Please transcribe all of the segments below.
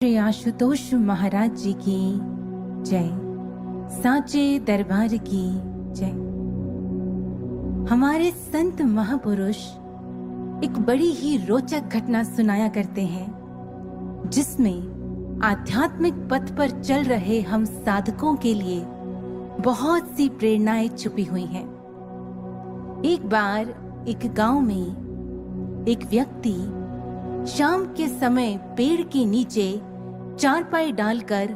श्री आशुतोष महाराज जी की जय। सांचे दरबार की जय। हमारे संत महापुरुष एक बड़ी ही रोचक घटना सुनाया करते हैं, जिसमें आध्यात्मिक पथ पर चल रहे हम साधकों के लिए बहुत सी प्रेरणाएं छुपी हुई हैं। एक बार एक गांव में एक व्यक्ति शाम के समय पेड़ के नीचे चारपाई डालकर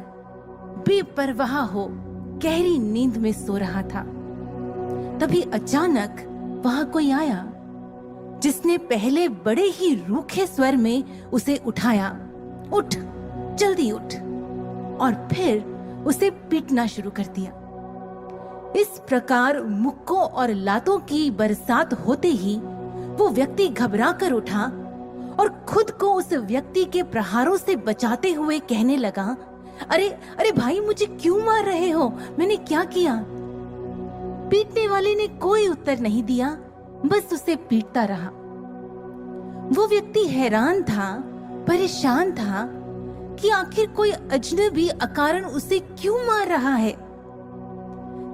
बेपरवाह हो गहरी नींद में सो रहा था। तभी अचानक वहां कोई आया, जिसने पहले बड़े ही रूखे स्वर में उसे उठाया, उठ, जल्दी उठ, और फिर उसे पीटना शुरू कर दिया। इस प्रकार मुक्कों और लातों की बरसात होते ही वो व्यक्ति घबरा कर उठा और खुद को उस व्यक्ति के प्रहारों से बचाते हुए कहने लगा, अरे अरे भाई, मुझे क्यों मार रहे हो? मैंने क्या किया? पीटने वाले ने कोई उत्तर नहीं दिया, बस उसे पीटता रहा। वो व्यक्ति हैरान था, परेशान था कि आखिर कोई अजनबी अकारण उसे क्यों मार रहा है।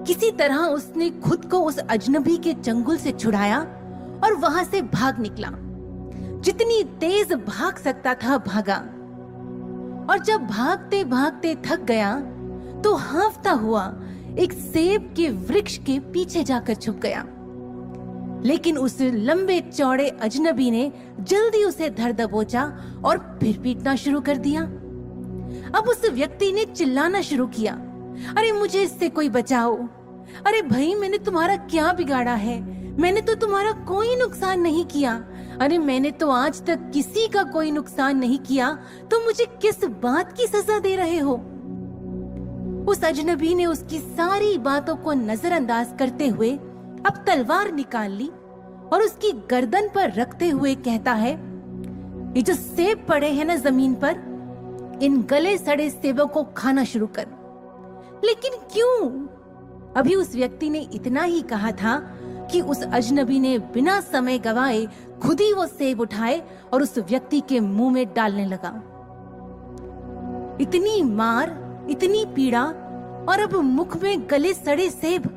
किसी तरह उसने खुद को उस अजनबी के चंगुल से छुड़ाया और वहां से भाग निकला। जितनी तेज भाग सकता था भागा, और जब भागते भागते थक गया तो हांफता हुआ एक सेब के वृक्ष के पीछे जाकर छुप गया। लेकिन उस लंबे चौड़े अजनबी ने जल्दी उसे धर दबोचा और फिर पीटना शुरू कर दिया। अब उस व्यक्ति ने चिल्लाना शुरू किया, अरे मुझे इससे कोई बचाओ! अरे भाई, मैंने तुम्हारा क्या बिगाड़ा है? मैंने तो तुम्हारा कोई नुकसान नहीं किया। अरे मैंने तो आज तक किसी का कोई नुकसान नहीं किया, तो मुझे किस बात की सजा दे रहे हो? उस अजनबी ने उसकी सारी बातों को नजरअंदाज करते हुए अब तलवार निकाल ली और उसकी गर्दन पर रखते हुए कहता है, ये जो सेब पड़े हैं ना जमीन पर, इन गले सड़े सेबों को खाना शुरू कर। लेकिन क्यों? अभी उस व्यक्ति ने इतना ही कहा था कि उस अजनबी ने बिना समय गवाए खुद ही वो सेब उठाए और उस व्यक्ति के मुंह में डालने लगा। इतनी मार, इतनी पीड़ा, और अब मुख में गले सड़े सेब।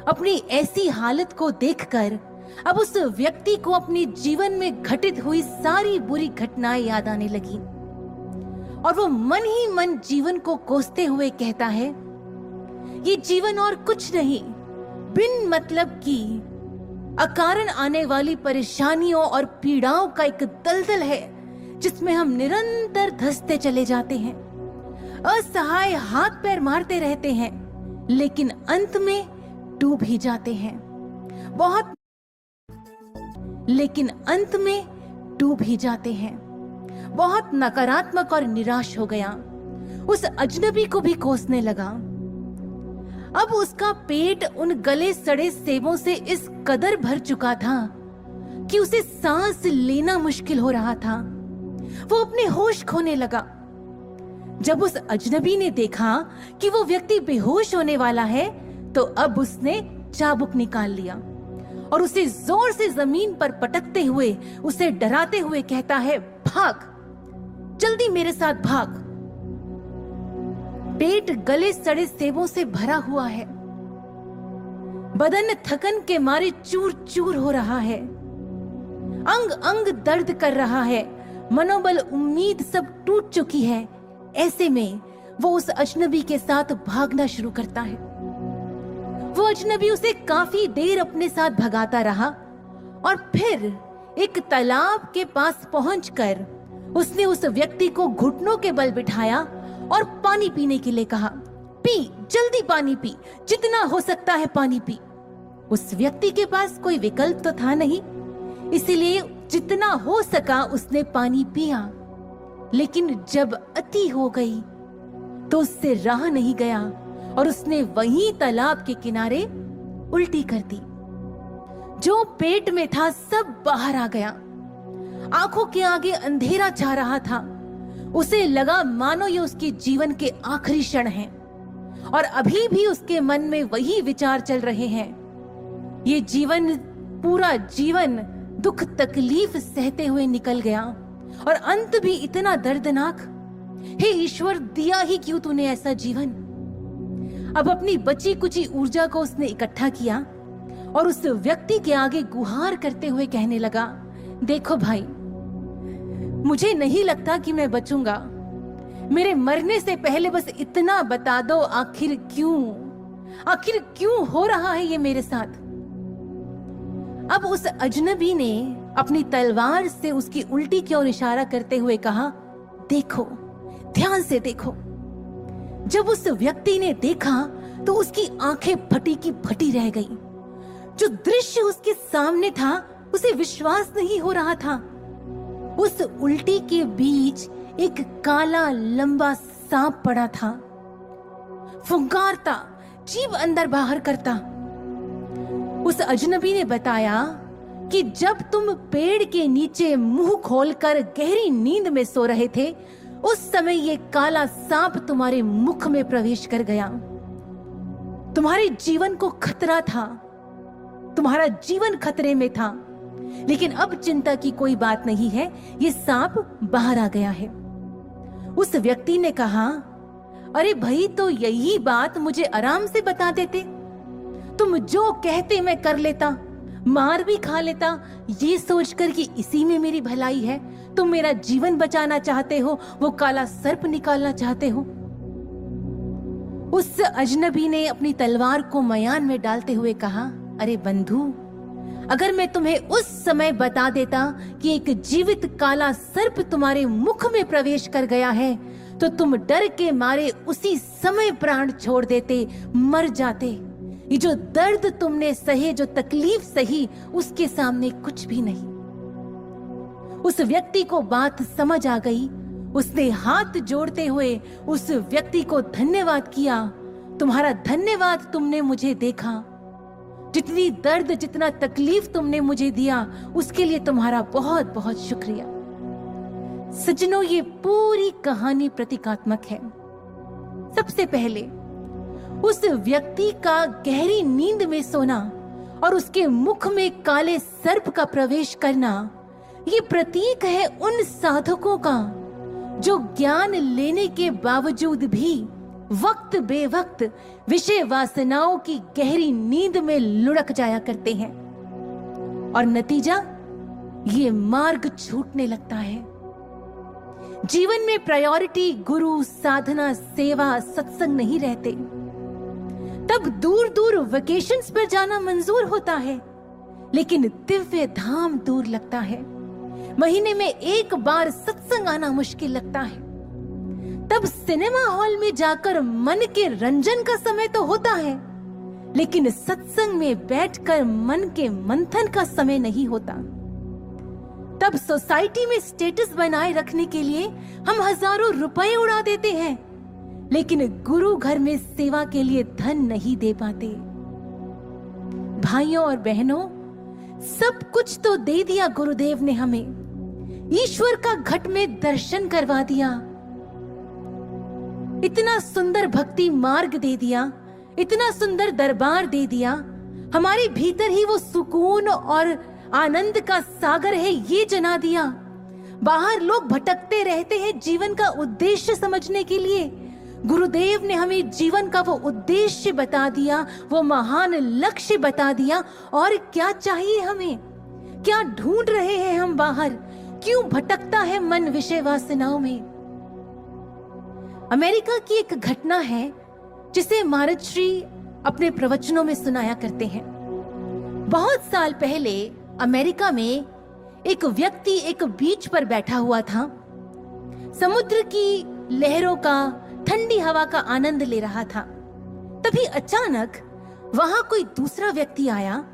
अपनी ऐसी हालत को देखकर अब उस व्यक्ति को अपने जीवन में घटित हुई सारी बुरी घटनाएं याद आने लगी, और वो मन ही मन जीवन को कोसते हुए कहता है, ये जीवन और कुछ नहीं, बिन मतलब की अकारण आने वाली परेशानियों और पीड़ाओं का एक दलदल है, जिसमें हम निरंतर धंसते चले जाते हैं, असहाय हाथ पैर मारते रहते हैं, लेकिन अंत में डूब ही जाते हैं। बहुत नकारात्मक और निराश हो गया। उस अजनबी को भी कोसने लगा। अब उसका पेट उन गले सड़े सेबों से इस कदर भर चुका था कि उसे सांस लेना मुश्किल हो रहा था। वो अपने होश खोने लगा। जब उस अजनबी ने देखा कि वो व्यक्ति बेहोश होने वाला है, तो अब उसने चाबुक निकाल लिया और उसे जोर से जमीन पर पटकते हुए उसे डराते हुए कहता है, भाग, जल्दी मेरे साथ भाग। पेट गले सड़े सेबों से भरा हुआ है, बदन थकन के मारे चूर चूर हो रहा है, अंग अंग दर्द कर रहा है, मनोबल, उम्मीद सब टूट चुकी है। ऐसे में वो उस अजनबी के साथ भागना शुरू करता है। वो अजनबी उसे काफी देर अपने साथ भगाता रहा और फिर एक तालाब के पास पहुंचकर उसने उस व्यक्ति को घुटनों के बल बिठाया और पानी पीने के लिए कहा, पी, जल्दी पानी पी, जितना हो सकता है पानी पी। उस व्यक्ति के पास कोई विकल्प तो था नहीं, इसीलिए जितना हो सका उसने पानी पिया। लेकिन जब अति हो गई तो उससे रहा नहीं गया और उसने वहीं तालाब के किनारे उल्टी कर दी। जो पेट में था सब बाहर आ गया। आंखों के आगे अंधेरा छा रहा था। उसे लगा मानो ये उसके जीवन के आखिरी क्षण हैं, और अभी भी उसके मन में वही विचार चल रहे हैं। ये जीवन, पूरा जीवन दुख तकलीफ सहते हुए निकल गया, और अंत भी इतना दर्दनाक। हे ईश्वर, दिया ही क्यों तूने ऐसा जीवन। अब अपनी बची कुची ऊर्जा को उसने इकट्ठा किया और उस व्यक्ति के आगे गुहार करते हुए कहने लगा, देखो भाई, मुझे नहीं लगता कि मैं बचूंगा। मेरे मरने से पहले बस इतना बता दो, आखिर क्यों हो रहा है ये मेरे साथ। अब उस अजनबी ने अपनी तलवार से उसकी उल्टी की ओर इशारा करते हुए कहा, देखो, ध्यान से देखो। जब उस व्यक्ति ने देखा तो उसकी आंखें फटी की फटी रह गई। जो दृश्य उसके सामने था उसे विश्वास नहीं हो रहा था। उस उल्टी के बीच एक काला लंबा सांप पड़ा था, फुंकारता, जीभ अंदर बाहर करता। उस अजनबी ने बताया कि जब तुम पेड़ के नीचे मुंह खोलकर गहरी नींद में सो रहे थे, उस समय ये काला सांप तुम्हारे मुख में प्रवेश कर गया। तुम्हारे जीवन को खतरा था, तुम्हारा जीवन खतरे में था, लेकिन अब चिंता की कोई बात नहीं है, ये सांप बाहर आ गया है। उस व्यक्ति ने कहा, अरे भाई, तो यही बात मुझे आराम से बता देते। तुम जो कहते मैं कर लेता, मार भी खा लेता, ये सोचकर कि इसी में मेरी भलाई है। तुम मेरा जीवन बचाना चाहते हो, वो काला सर्प निकालना चाहते हो। उस अजनबी ने अपनी तलवार को मयान में डालते हुए कहा, अरे बंधु, अगर मैं तुम्हें उस समय बता देता कि एक जीवित काला सर्प तुम्हारे मुख में प्रवेश कर गया है, तो तुम डर के मारे उसी समय प्राण छोड़ देते, मर जाते। ये जो दर्द तुमने सहे, जो तकलीफ सही, उसके सामने कुछ भी नहीं। उस व्यक्ति को बात समझ आ गई। उसने हाथ जोड़ते हुए उस व्यक्ति को धन्यवाद किया। तुम्हारा धन्यवाद, तुमने मुझे देखा। जितनी दर्द, जितना तकलीफ तुमने मुझे दिया, उसके लिए तुम्हारा बहुत बहुत शुक्रिया। सज्जनों, ये पूरी कहानी प्रतीकात्मक है। सबसे पहले उस व्यक्ति का गहरी नींद में सोना और उसके मुख में काले सर्प का प्रवेश करना, ये प्रतीक है उन साधकों का जो ज्ञान लेने के बावजूद भी वक्त बेवक्त विषय वासनाओं की गहरी नींद में लुढ़क जाया करते हैं, और नतीजा ये मार्ग छूटने लगता है। जीवन में प्रायोरिटी गुरु, साधना, सेवा, सत्संग नहीं रहते। तब दूर दूर वेकेशंस पर जाना मंजूर होता है, लेकिन दिव्य धाम दूर लगता है। महीने में एक बार सत्संग आना मुश्किल लगता है। तब सिनेमा हॉल में जाकर मन के रंजन का समय तो होता है, लेकिन सत्संग में बैठकर मन के मंथन का समय नहीं होता। तब सोसाइटी में स्टेटस बनाए रखने के लिए हम हजारों रुपए उड़ा देते हैं, लेकिन गुरु घर में सेवा के लिए धन नहीं दे पाते। भाइयों और बहनों, सब कुछ तो दे दिया गुरुदेव ने हमें। ईश्वर का घट में दर्शन करवा दिया, इतना सुंदर भक्ति मार्ग दे दिया, इतना सुंदर दरबार दे दिया। हमारे भीतर ही वो सुकून और आनंद का सागर है, ये जना दिया। बाहर लोग भटकते रहते हैं जीवन का उद्देश्य समझने के लिए। गुरुदेव ने हमें जीवन का वो उद्देश्य बता दिया, वो महान लक्ष्य बता दिया। और क्या चाहिए हमें? क्या ढूंढ रहे हैं हम बाहर? क्यों भटकता है मन विषय वासनाओं में? अमेरिका की एक घटना है जिसे महाराज श्री अपने प्रवचनों में सुनाया करते हैं। बहुत साल पहले अमेरिका में एक व्यक्ति एक बीच पर बैठा हुआ था, समुद्र की लहरों का, ठंडी हवा का आनंद ले रहा था। तभी अचानक वहां कोई दूसरा व्यक्ति आया।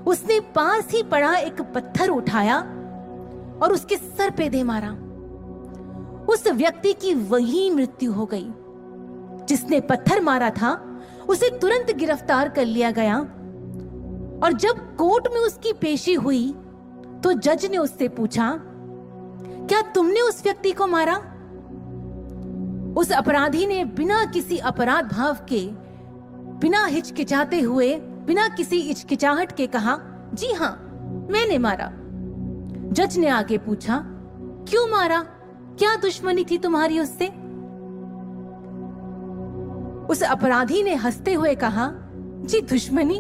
उसने पास ही पड़ा एक पत्थर उठाया और उसके सर पे दे मारा। उस व्यक्ति की वहीं मृत्यु हो गई। जिसने पत्थर मारा था उसे तुरंत गिरफ्तार कर लिया गया, और जब कोर्ट में उसकी पेशी हुई तो जज ने उससे पूछा, क्या तुमने उस व्यक्ति को मारा? उस अपराधी ने बिना किसी अपराध भाव के, बिना हिचकिचाते हुए, बिना किसी हिचकिचाहट के कहा, जी हां, मैंने मारा। जज ने आगे पूछा, क्यों मारा? क्या दुश्मनी थी तुम्हारी उससे? उस अपराधी ने हंसते हुए कहा, जी दुश्मनी?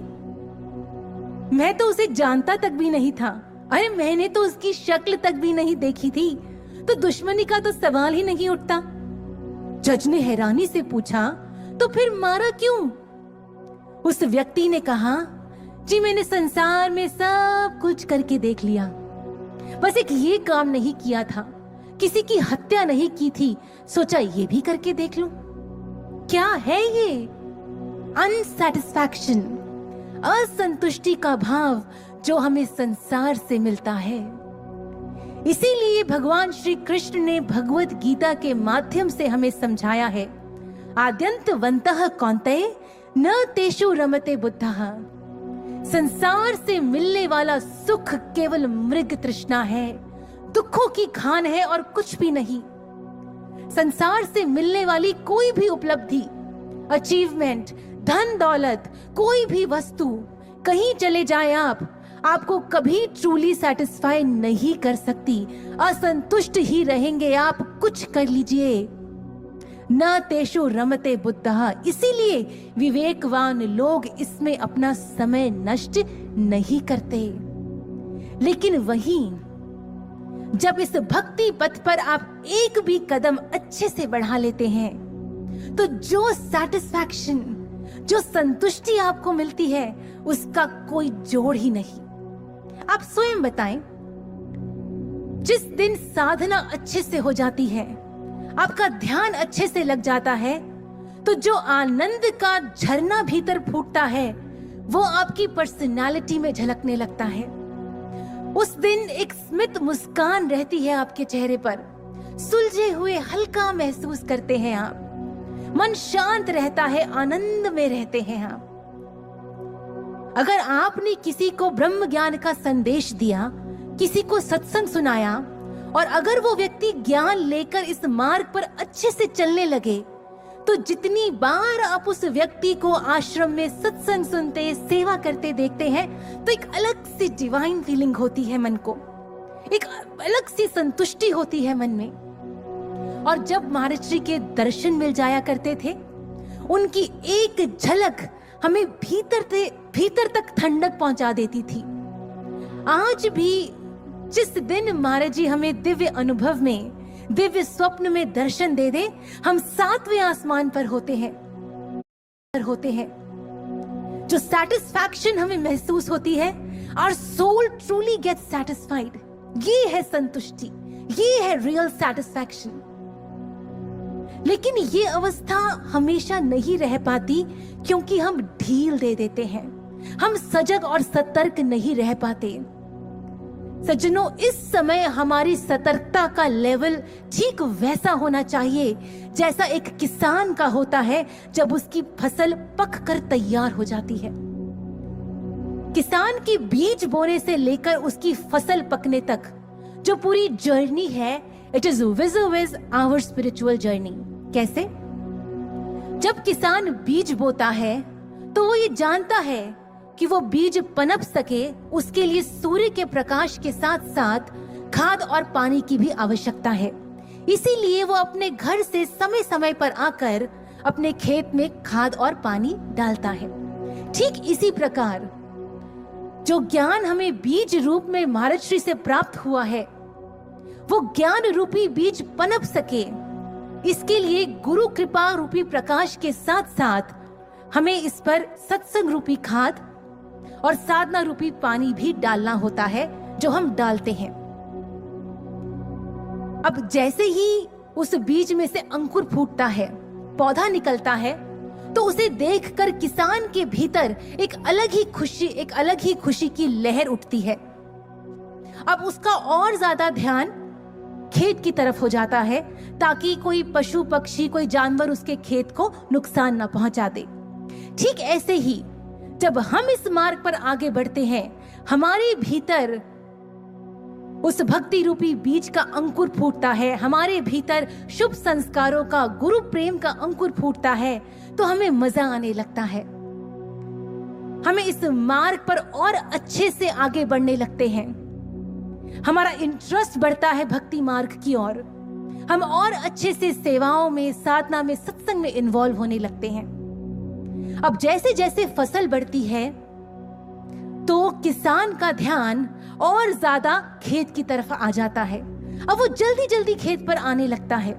मैं तो उसे जानता तक भी नहीं था। अरे मैंने तो उसकी शक्ल तक भी नहीं देखी थी, तो दुश्मनी का तो सवाल ही नहीं उठता। जज ने हैरानी से पूछा, तो फिर मारा क्यों? उस व्यक्ति ने कहा, जी मैंने संसार में सब कुछ करके देख लिया, बस एक ये काम नहीं किया था, किसी की हत्या नहीं की थी, सोचा ये भी करके देख लूं। क्या है ये? अनसैटिस्फैक्शन, असंतुष्टि का भाव जो हमें संसार से मिलता है। इसीलिए भगवान श्री कृष्ण ने भगवत गीता के माध्यम से हमें समझाया है, आद्यंतवन्तः कौन्तेय न तेषु रमते बुद्धः। संसार से मिलने वाला सुख केवल मृग तृष्णा है, दुखों की खान है और कुछ भी नहीं। संसार से मिलने वाली कोई भी उपलब्धि, अचीवमेंट, धन दौलत, कोई भी वस्तु, कहीं चले जाएं आपको कभी ट्रूली सेटिस्फाई नहीं कर सकती। असंतुष्ट ही रहेंगे आप, कुछ कर लीजिए। न तेषु रमते बुद्धः, इसीलिए विवेकवान लोग इसमें अपना समय नष्ट नहीं करते। लेकिन वहीं जब इस भक्ति पथ पर आप एक भी कदम अच्छे से बढ़ा लेते हैं, तो जो सैटिस्फैक्शन, जो संतुष्टि आपको मिलती है, उसका कोई जोड़ ही नहीं। आप स्वयं बताएं, जिस दिन साधना अच्छे से हो जाती है, आपका ध्यान अच्छे से लग जाता है, तो जो आनंद का झरना भीतर फूटता है, वो आपकी पर्सनालिटी में झलकने लगता है। उस दिन एक स्मित मुस्कान रहती है आपके चेहरे पर, सुलझे हुए हल्का महसूस करते हैं आप, मन शांत रहता है, आनंद में रहते हैं आप। अगर आपने किसी को ब्रह्म ज्ञान का संदेश दिया, किसी को सत्संग सुनाया, और अगर वो व्यक्ति ज्ञान लेकर इस मार्ग पर अच्छे से चलने लगे, तो जितनी बार आप उस व्यक्ति को आश्रम में सत्संग सुनते, सेवा करते देखते हैं, तो एक अलग सी डिवाइन फीलिंग होती है मन को, एक अलग सी संतुष्टि होती है मन में। और जब महाराज जी के दर्शन मिल जाया करते थे, उनकी एक झलक हमें भीतर तक ठंडक पहुंचा देती थी। आज भी जिस दिन महाराज जी हमें दिव्य अनुभव में, दिव्य स्वप्न में दर्शन दे दे, हम 7वें आसमान पर होते हैं। जो सैटिस्फैक्शन हमें महसूस होती है, our soul truly gets satisfied. ये है संतुष्टि, ये है रियल सैटिस्फैक्शन। लेकिन ये अवस्था हमेशा नहीं रह पाती, क्योंकि हम ढील दे देते हैं, हम सजग और सतर्क नहीं रह पाते। सज्जनों, इस समय हमारी सतर्कता का लेवल ठीक वैसा होना चाहिए जैसा एक किसान का होता है जब उसकी फसल पक कर तैयार हो जाती है। किसान की बीज बोने से लेकर उसकी फसल पकने तक जो पूरी जर्नी है, it is with our spiritual journey. कैसे? जब किसान बीज बोता है, तो वो ये जानता है कि वो बीज पनप सके, उसके लिए सूर्य के प्रकाश के साथ साथ खाद और पानी की भी आवश्यकता है। इसीलिए वो अपने घर से समय समय पर आकर अपने खेत में खाद और पानी डालता है। ठीक इसी प्रकार जो ज्ञान हमें बीज रूप में महाराज श्री से प्राप्त हुआ है, वो ज्ञान रूपी बीज पनप सके, इसके लिए गुरु कृपा रूपी प्रकाश के साथ साथ हमें इस पर सत्संग रूपी खाद और साधना रूपी पानी भी डालना होता है, जो हम डालते हैं। अब जैसे ही उस बीज में से अंकुर फूटता है, पौधा निकलता है, तो उसे देखकर किसान के भीतर एक अलग ही खुशी की लहर उठती है। अब उसका और ज्यादा ध्यान खेत की तरफ हो जाता है, ताकि कोई पशु पक्षी, कोई जानवर उसके खेत को नुकसान ना पहुंचा दे। ठीक ऐसे ही जब हम इस मार्ग पर आगे बढ़ते हैं, हमारे भीतर उस भक्ति रूपी बीज का अंकुर फूटता है, हमारे भीतर शुभ संस्कारों का, गुरु प्रेम का अंकुर फूटता है, तो हमें मजा आने लगता है। हमें इस मार्ग पर और अच्छे से आगे बढ़ने लगते हैं। हमारा इंटरेस्ट बढ़ता है भक्ति मार्ग की ओर। हम और अच्छे से सेवाओं में, साधना में, सत्संग में इन्वॉल्व होने लगते हैं। अब जैसे जैसे फसल बढ़ती है तो किसान का ध्यान और ज्यादा खेत की तरफ आ जाता है। अब वो जल्दी जल्दी खेत पर आने लगता है।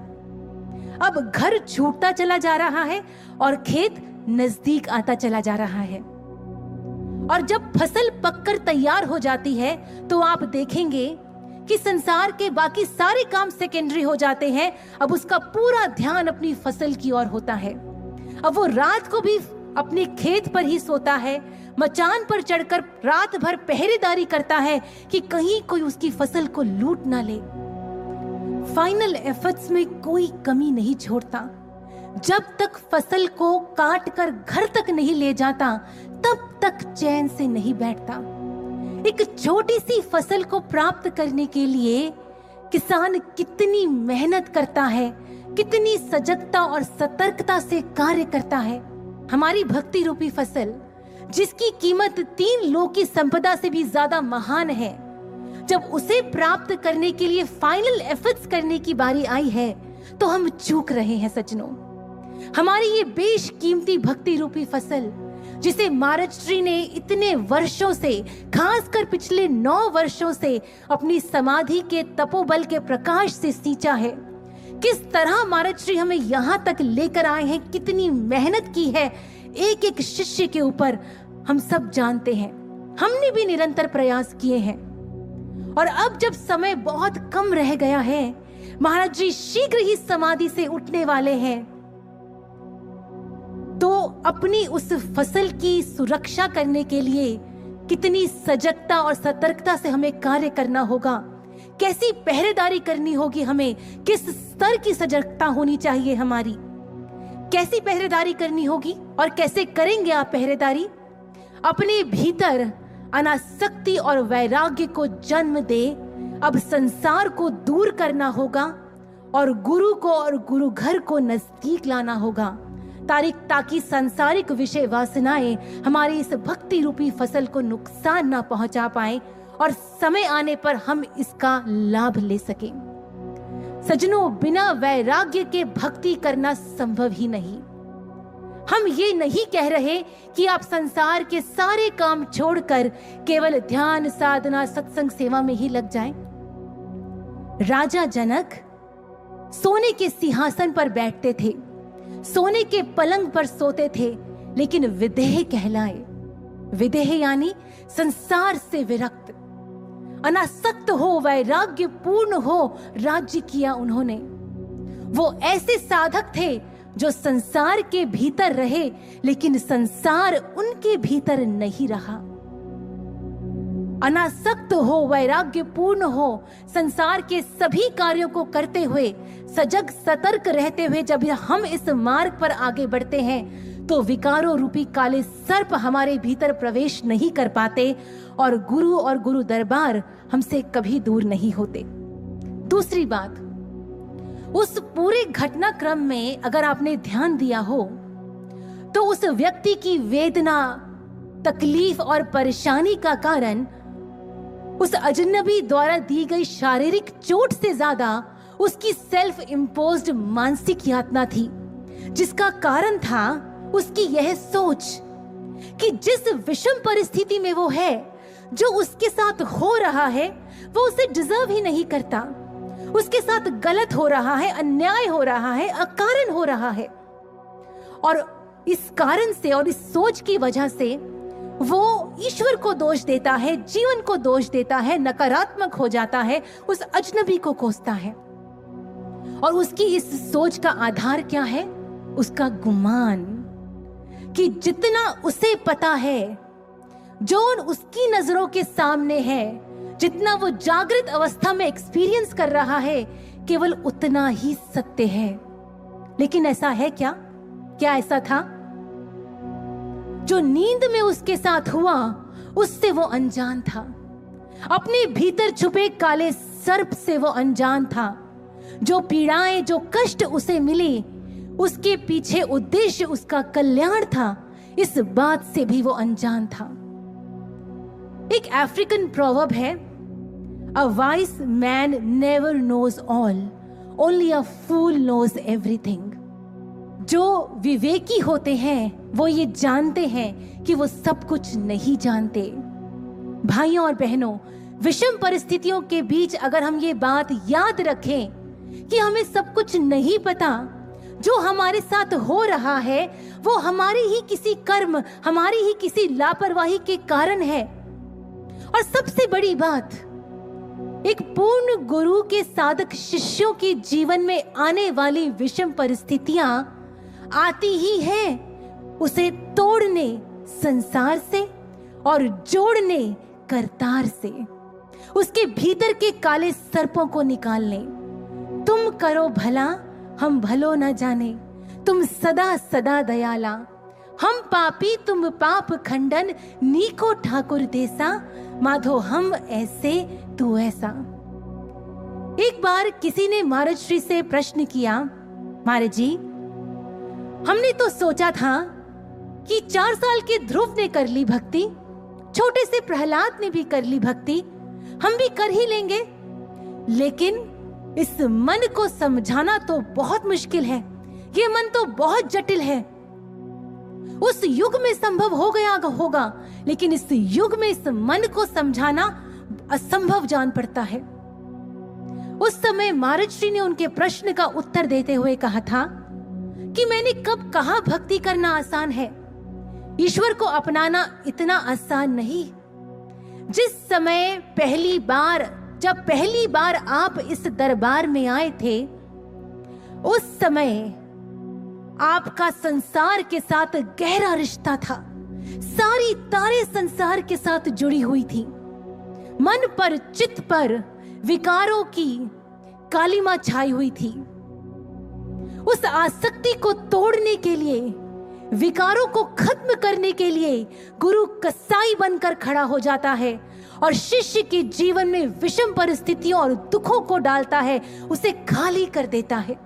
अब घर छूटता चला जा रहा है और खेत नजदीक आता चला जा रहा है। और जब फसल पककर तैयार हो जाती है तो आप देखेंगे कि संसार के बाकी सारे काम सेकेंडरी हो जाते हैं। अब उसका पूरा ध्यान अपनी फसल की ओर होता है। अब वो रात को भी अपने खेत पर ही सोता है, मचान पर चढ़कर रात भर पहरेदारी करता है कि कहीं कोई उसकी फसल को लूट ना ले। फाइनल एफर्ट्स में कोई कमी नहीं छोड़ता। जब तक फसल को काट कर घर तक नहीं ले जाता तब तक चैन से नहीं बैठता। एक छोटी सी फसल को प्राप्त करने के लिए किसान कितनी मेहनत करता है, कितनी सजगता और सतर्कता से कार्य करता है। हमारी भक्ति रूपी फसल, जिसकी कीमत 3 लोक की संपदा से भी ज्यादा महान है, जब उसे प्राप्त करने के लिए फाइनल एफर्ट्स करने की बारी आई है तो हम चूक रहे हैं सज्जनों। हमारी ये बेशकीमती भक्ति रूपी फसल, जिसे महाराज श्री ने इतने वर्षों से, खासकर पिछले 9 वर्षों से अपनी समाधि के तपोबल के प्रकाश से सींचा है, किस तरह महाराज श्री हमें यहाँ तक लेकर आए हैं, कितनी मेहनत की है एक एक शिष्य के ऊपर, हम सब जानते हैं। हमने भी निरंतर प्रयास किए हैं। और अब जब समय बहुत कम रह गया है, महाराज जी शीघ्र ही समाधि से उठने वाले हैं, तो अपनी उस फसल की सुरक्षा करने के लिए कितनी सजगता और सतर्कता से हमें कार्य करना होगा, कैसी पहरेदारी करनी होगी, हमें किस स्तर की सजगता होनी चाहिए, हमारी कैसी पहरेदारी करनी होगी और कैसे करेंगे आप पहरेदारी। अपने भीतर अनासक्ति और वैराग्य को जन्म दे। अब संसार को दूर करना होगा और गुरु को और गुरु घर को नजदीक लाना होगा, ताकि सांसारिक विषय वासनाएं हमारी इस भक्ति रूपी फसल को नुकसान ना पहुंचा पाए और समय आने पर हम इसका लाभ ले सकें। सज्जनों, बिना वैराग्य के भक्ति करना संभव ही नहीं। हम ये नहीं कह रहे कि आप संसार के सारे काम छोड़कर केवल ध्यान, साधना, सत्संग, सेवा में ही लग जाएं। राजा जनक सोने के सिंहासन पर बैठते थे, सोने के पलंग पर सोते थे, लेकिन विदेह कहलाए। विदेह यानी संसार से विरक्त, अनासक्त हो, वैराग्य पूर्ण हो राज्य किया उन्होंने। वो ऐसे साधक थे जो संसार के भीतर रहे, लेकिन संसार उनके भीतर नहीं रहा। अनासक्त हो, वैराग्य पूर्ण हो, संसार के सभी कार्यों को करते हुए, सजग सतर्क रहते हुए जब हम इस मार्ग पर आगे बढ़ते हैं तो विकारों रूपी काले सर्प हमारे भीतर प्रवेश नहीं कर पाते और गुरु दरबार हमसे कभी दूर नहीं होते। दूसरी बात, उस पूरे घटनाक्रम में अगर आपने ध्यान दिया हो तो उस व्यक्ति की वेदना, तकलीफ और परेशानी का कारण उस अजनबी द्वारा दी गई शारीरिक चोट से ज्यादा उसकी सेल्फ इम्पोज्ड मानसिक यातना थी, जिसका कारण था उसकी यह सोच कि जिस विषम परिस्थिति में वो है, जो उसके साथ हो रहा है वो उसे डिजर्व ही नहीं करता, उसके साथ गलत हो रहा है, अन्याय हो रहा है, अकारण हो रहा है। और इस कारण से और इस सोच की वजह से वो ईश्वर को दोष देता है, जीवन को दोष देता है, नकारात्मक हो जाता है, उस अजनबी को कोसता है। और उसकी इस सोच का आधार क्या है? उसका गुमान कि जितना उसे पता है, जो उसकी नजरों के सामने है, जितना वो जागृत अवस्था में एक्सपीरियंस कर रहा है, केवल उतना ही सत्य है। लेकिन ऐसा है क्या? क्या ऐसा था? जो नींद में उसके साथ हुआ उससे वो अनजान था, अपने भीतर छुपे काले सर्प से वो अनजान था। जो पीड़ाएं, जो कष्ट उसे मिले, उसके पीछे उद्देश्य उसका कल्याण था, इस बात से भी वो अनजान था। एक अफ्रीकन प्रोवर्ब है, A wise man never knows all, only a fool knows everything. जो विवेकी होते हैं वो ये जानते हैं कि वो सब कुछ नहीं जानते। भाइयों और बहनों, विषम परिस्थितियों के बीच अगर हम ये बात याद रखें कि हमें सब कुछ नहीं पता, जो हमारे साथ हो रहा है वो हमारी ही किसी कर्म, हमारी ही किसी लापरवाही के कारण है। और सबसे बड़ी बात, एक पूर्ण गुरु के साधक शिष्यों के जीवन में आने वाली विषम परिस्थितियां आती ही हैं उसे तोड़ने संसार से और जोड़ने करतार से, उसके भीतर के काले सर्पों को निकालने। तुम करो भला हम भलो न जाने, तुम सदा सदा दयाला, हम पापी तुम पाप खंडन, नीको ठाकुर देसा, माधो हम ऐसे तू ऐसा। एक बार किसी ने महाराज श्री से प्रश्न किया, महाराज जी, हमने तो सोचा था कि 4 साल के ध्रुव ने कर ली भक्ति, छोटे से प्रहलाद ने भी कर ली भक्ति, हम भी कर ही लेंगे, लेकिन इस मन को समझाना तो बहुत मुश्किल है, ये मन तो बहुत जटिल है। उस युग में संभव हो गया होगा, लेकिन इस युग में इस मन को समझाना असंभव जान पड़ता है। उस समय महाराज श्री ने उनके प्रश्न का उत्तर देते हुए कहा था कि मैंने कब कहा भक्ति करना आसान है, ईश्वर को अपनाना इतना आसान नहीं। जिस समय जब पहली बार आप इस दरबार में आए थे, उस समय आपका संसार के साथ गहरा रिश्ता था, सारी तारे संसार के साथ जुड़ी हुई थी। मन पर, चित्त पर विकारों की कालिमा छाई हुई थी। उस आसक्ति को तोड़ने के लिए, विकारों को खत्म करने के लिए गुरु कसाई बनकर खड़ा हो जाता है और शिष्य के जीवन में विषम परिस्थितियों और दुखों को डालता है, उसे खाली कर देता है।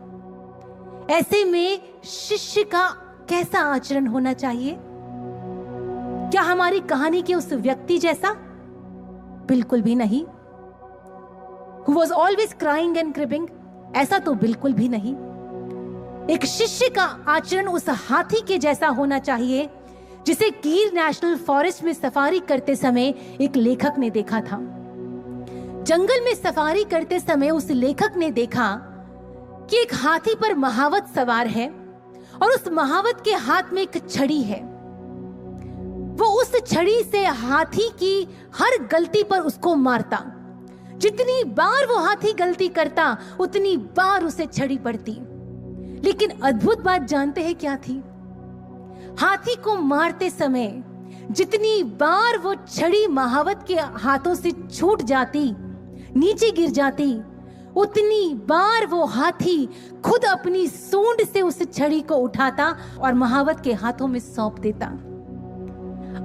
ऐसे में शिष्य का कैसा आचरण होना चाहिए? क्या हमारी कहानी के उस व्यक्ति जैसा? बिल्कुल भी नहीं। Who was always crying and cribbing? ऐसा तो बिल्कुल भी नहीं। एक शिष्य का आचरण उस हाथी के जैसा होना चाहिए जिसे गिर नेशनल फॉरेस्ट में सफारी करते समय एक लेखक ने देखा था। जंगल में सफारी करते समय उस लेखक ने देखा कि एक हाथी पर महावत सवार है और उस महावत के हाथ में एक छड़ी है। वो उस छड़ी से हाथी की हर गलती पर उसको मारता। जितनी बार वो हाथी गलती करता, उतनी बार उसे छड़ी पड़ती। लेकिन अद्भुत बात जानते हैं क्या थी? हाथी को मारते समय जितनी बार वो छड़ी महावत के हाथों से छूट जाती, नीचे गिर जाती, उतनी बार वो हाथी खुद अपनी सूंड से उस छड़ी को उठाता और महावत के हाथों में सौंप देता।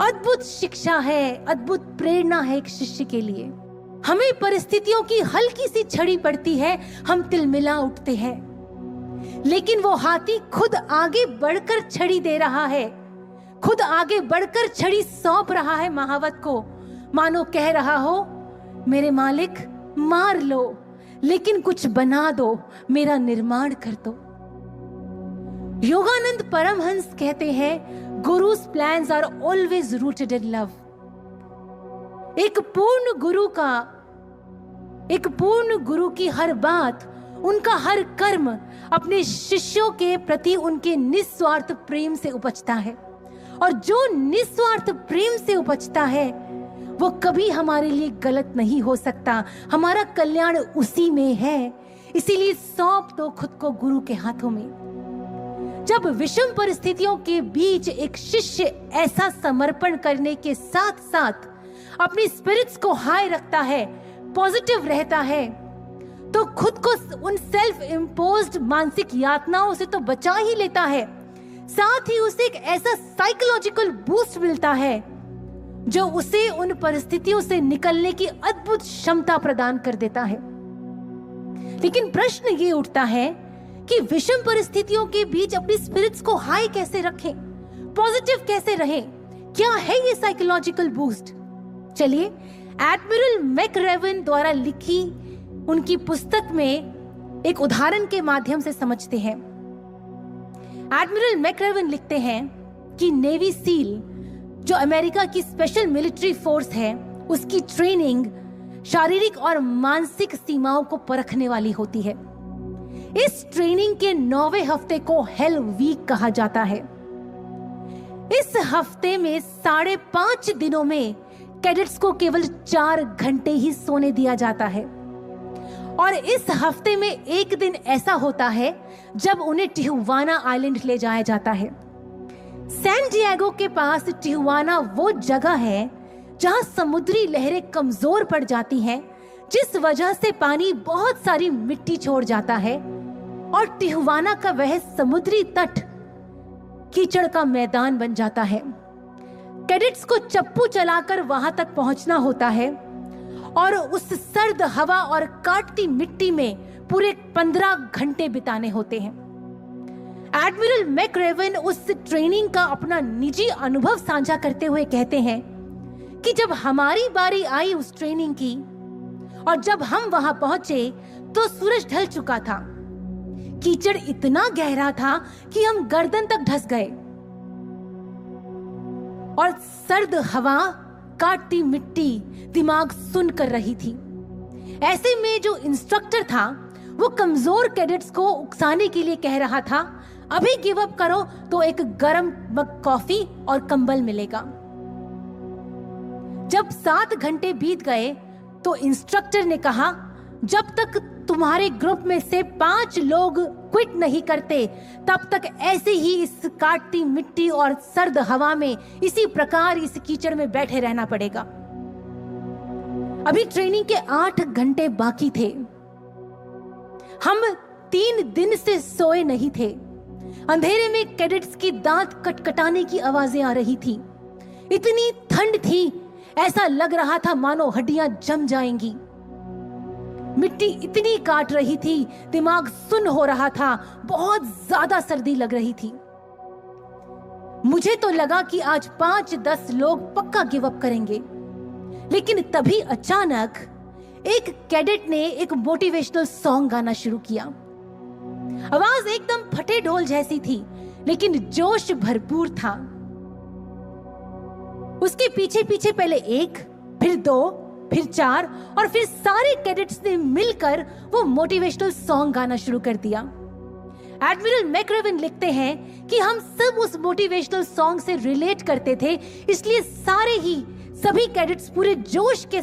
अद्भुत शिक्षा है, अद्भुत प्रेरणा है एक शिष्य के लिए। हमें परिस्थितियों की हल्की सी छड़ी पड़ती है, हम तिलमिला उठते हैं, लेकिन वो हाथी खुद आगे बढ़कर छड़ी दे रहा है, खुद आगे बढ़कर छड़ी सौंप रहा है महावत को, मानो कह रहा हो, मेरे मालिक मार लो, लेकिन कुछ बना दो, मेरा निर्माण कर दो। योगानंद परमहंस कहते हैं, गुरु's plans are always rooted in love। एक पूर्ण गुरु की हर बात, उनका हर कर्म अपने शिष्यों के प्रति उनके निस्वार्थ प्रेम से उपजता है, और जो निस्वार्थ प्रेम से उपजता है वो कभी हमारे लिए गलत नहीं हो सकता। हमारा कल्याण उसी में है। इसीलिए सौंप दो खुद को गुरु के हाथों में। जब विषम परिस्थितियों के बीच एक शिष्य ऐसा समर्पण करने के साथ साथ अपनी स्पिरिट्स को हाई रखता है, पॉजिटिव रहता है, तो खुद को उन सेल्फ इम्पोज्ड मानसिक यातनाओं से तो बचा ही लेता है, साथ ही उसे एक ऐसा साइकोलॉजिकल बूस्ट मिलता है जो उसे उन परिस्थितियों से निकलने की अद्भुत क्षमता प्रदान कर देता है। लेकिन प्रश्न ये उठता है कि विषम परिस्थितियों के बीच अपनी स्पिरिट्स को हाई कैसे रखें, पॉजिटिव कैसे रहें? क्या है ये साइकोलॉजिकल बूस्ट? चलिए एडमिरल मैकरेवन द्वारा लिखी उनकी पुस्तक में एक उदाहरण के माध्यम से समझते हैं। एडमिरल मैक्रेवन लिखते हैं कि नेवी सील जो अमेरिका की स्पेशल मिलिट्री फोर्स है, उसकी ट्रेनिंग शारीरिक और मानसिक सीमाओं को परखने वाली होती है। इस ट्रेनिंग के 9वें हफ्ते को हेल वीक कहा जाता है। इस हफ्ते में 5.5 दिनों में कैडेट्स को केवल 4 घंटे ही सोने दिया जाता है और इस हफ्ते में एक दिन ऐसा होता है जब उन्हें टिहुआना आइलैंड ले जाया जाता है। सैन डिएगो के पास टिहुआना वो जगह है जहां समुद्री लहरें कमजोर पड़ जाती हैं, जिस वजह से पानी बहुत सारी मिट्टी छोड़ जाता है और टिहुआना का वह समुद्री तट कीचड़ का मैदान बन जाता है। कैडेट्स को चप्पू चलाकर वहां तक पहुंचना होता है और उस सर्द हवा और काटती मिट्टी में पूरे 15 घंटे बिताने होते हैं। एडमिरल मैक्रेवन उस ट्रेनिंग का अपना निजी अनुभव साझा करते हुए कहते हैं कि जब हमारी बारी आई उस ट्रेनिंग की और जब हम वहां पहुंचे तो सूरज ढल चुका था। कीचड़ इतना गहरा था कि हम गर्दन तक धंस गए और सर्द हवा, काटती मिट्टी दिमाग सुन कर रही थी। ऐसे में जो इंस्ट्रक्टर था वो कमजोर कैडेट्स को उकसाने के लिए कह रहा था, अभी गिव अप करो तो एक गरम मग कॉफी और कंबल मिलेगा। जब 7 घंटे बीत गए तो इंस्ट्रक्टर ने कहा, जब तक तुम्हारे ग्रुप में से 5 लोग क्विट नहीं करते तब तक ऐसे ही इस काटती मिट्टी और सर्द हवा में इसी प्रकार इस कीचड़ में बैठे रहना पड़ेगा। अभी ट्रेनिंग के 8 घंटे बाकी थे। हम 3 दिन से सोए नहीं थे। अंधेरे में कैडेट्स की दांत कटकटाने की आवाजें आ रही थी। इतनी ठंड थी, ऐसा लग रहा था मानो हड्डियां जम जाएंगी। मिट्टी इतनी काट रही थी, दिमाग सुन्न हो रहा था, बहुत ज्यादा सर्दी लग रही थी। मुझे तो लगा कि आज 5-10 लोग पक्का गिव अप करेंगे, लेकिन तभी अचानक एक कैडेट ने एक मोटिवेशनल सॉन्ग गाना शुरू किया। आवाज एकदम फटे ढोल जैसी थी, लेकिन जोश भरपूर था। उसके पीछे पीछे पहले 1, फिर 2, फिर 4 और फिर सारे कैडेट्स ने मिलकर वो मोटिवेशनल सॉन्ग गाना शुरू कर दिया। एडमिरल मैक्रेवन लिखते हैं कि हम सब उस मोटिवेशनल सॉन्ग से रिलेट करते थे, इसलिए सभी कैडेट्स पूरे जोश के